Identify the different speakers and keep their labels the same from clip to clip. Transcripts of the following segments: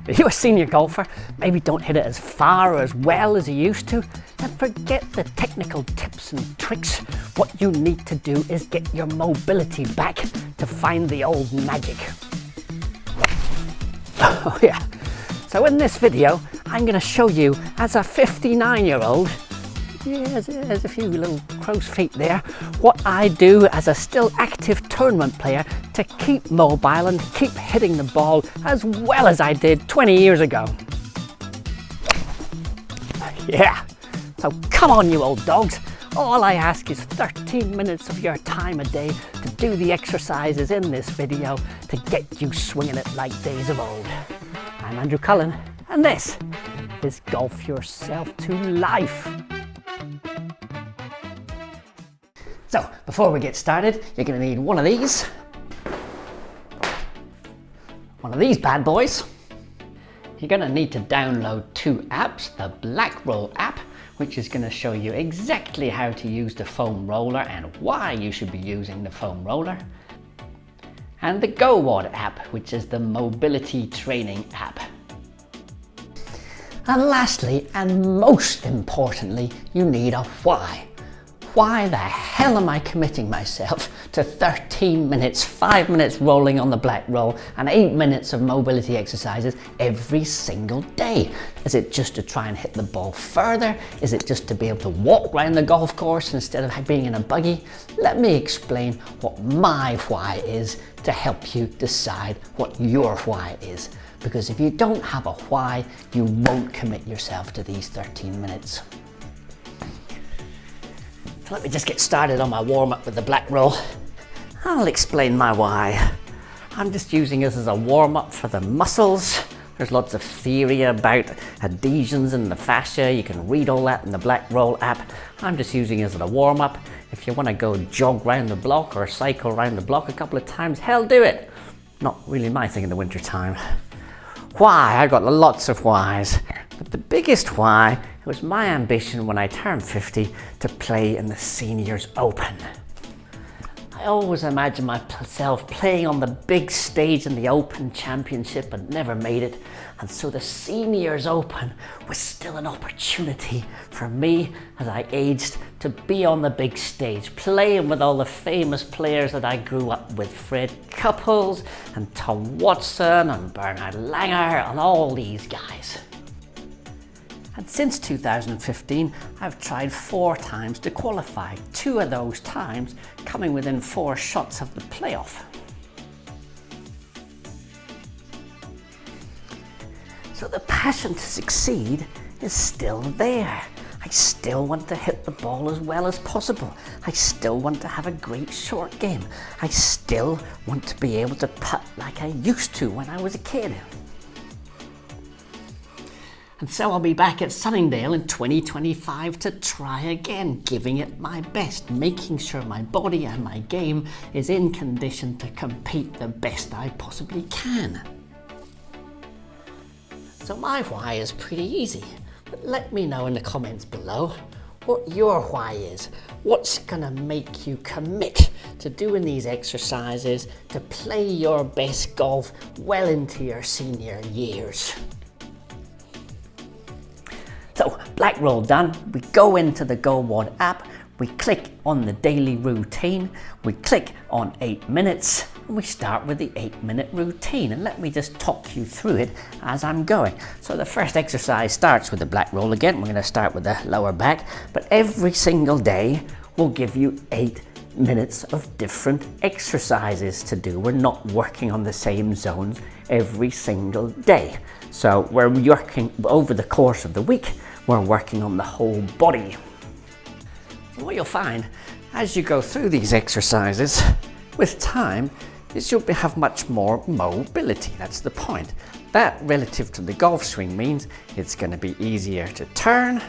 Speaker 1: Are you a senior golfer? Maybe don't hit it as far or as well as you used to? Then forget the technical tips and tricks. What you need to do is get your mobility back to find the old magic. Oh yeah, so in this video, I'm going to show you as a 59-year-old, yeah, there's a few little crow's feet there, what I do as a still active tournament player to keep mobile and keep hitting the ball as well as I did 20 years ago. Yeah, so come on you old dogs. All I ask is 13 minutes of your time a day to do the exercises in this video to get you swinging it like days of old. I'm Andrew Cullen, and this is Golf Yourself to Life. So, before we get started, you're going to need one of these bad boys. You're going to need to download two apps, the Blackroll app, which is going to show you exactly how to use the foam roller and why you should be using the foam roller, and the GOWOD app, which is the mobility training app. And lastly, and most importantly, you need a why. Why the hell am I committing myself to 13 minutes, 5 minutes rolling on the Blackroll and 8 minutes of mobility exercises every single day? Is it just to try and hit the ball further? Is it just to be able to walk around the golf course instead of being in a buggy? Let me explain what my why is to help you decide what your why is. Because if you don't have a why, you won't commit yourself to these 13 minutes. So let me just get started on my warm-up with the Blackroll. I'll explain my why. I'm just using this as a warm-up for the muscles. There's lots of theory about adhesions in the fascia. You can read all that in the Blackroll app. I'm just using it as a warm-up. If you want to go jog around the block or cycle around the block a couple of times, hell, do it. Not really my thing in the winter time. Why? I've got lots of whys. But the biggest why was my ambition when I turned 50 to play in the Seniors Open. I always imagined myself playing on the big stage in the Open Championship but never made it. And so the Seniors Open was still an opportunity for me as I aged to be on the big stage, playing with all the famous players that I grew up with, Fred Couples and Tom Watson and Bernard Langer and all these guys. And since 2015, I've tried 4 times to qualify, 2 of those times coming within 4 shots of the playoff. So the passion to succeed is still there. I still want to hit the ball as well as possible. I still want to have a great short game. I still want to be able to putt like I used to when I was a kid. And so I'll be back at Sunningdale in 2025 to try again, giving it my best, making sure my body and my game is in condition to compete the best I possibly can. So my why is pretty easy, but let me know in the comments below what your why is. What's gonna make you commit to doing these exercises to play your best golf well into your senior years? So, Blackroll done, we go into the GOWOD app, we click on the daily routine, we click on 8 minutes, and we start with the 8-minute routine. And let me just talk you through it as I'm going. So the first exercise starts with the Blackroll again. We're going to start with the lower back, but every single day we'll give you 8 minutes of different exercises to do. We're not working on the same zones every single day. So we're working over the course of the week, we're working on the whole body. So what you'll find as you go through these exercises with time is you'll have much more mobility. That's the point. That relative to the golf swing means it's going to be easier to turn.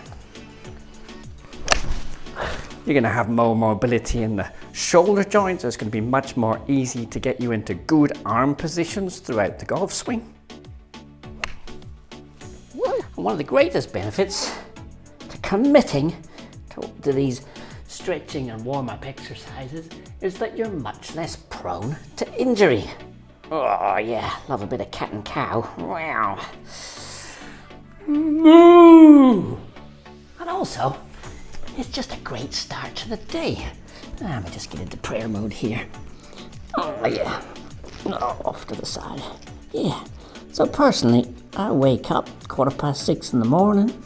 Speaker 1: You're going to have more mobility in the shoulder joints, so it's going to be much more easy to get you into good arm positions throughout the golf swing. And one of the greatest benefits to committing to these stretching and warm-up exercises is that you're much less prone to injury. Oh yeah, love a bit of cat and cow. Wow. Moo! And also, it's just a great start to the day. Let me just get into prayer mode here. Oh yeah. Oh, off to the side. Yeah. So personally, I wake up 6:15 in the morning,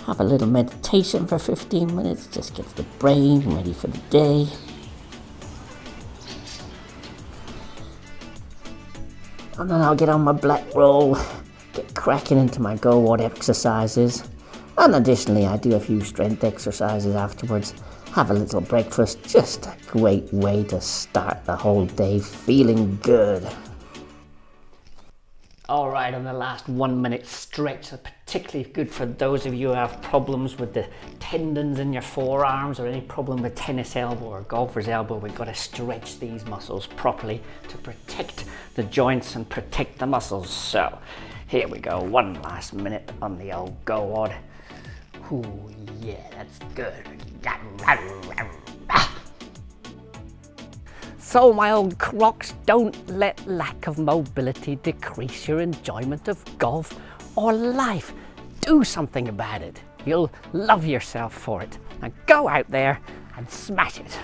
Speaker 1: have a little meditation for 15 minutes, just gets the brain ready for the day. And then I'll get on my Blackroll, get cracking into my GOWOD exercises. And additionally, I do a few strength exercises afterwards, have a little breakfast, just a great way to start the whole day feeling good. All right, on the last 1 minute stretch, particularly good for those of you who have problems with the tendons in your forearms or any problem with tennis elbow or golfer's elbow. We've got to stretch these muscles properly to protect the joints and protect the muscles. So here we go, one last minute on the old GOWOD. Ooh, yeah, that's good. So my old crocs, don't let lack of mobility decrease your enjoyment of golf or life. Do something about it. You'll love yourself for it. Now go out there and smash it.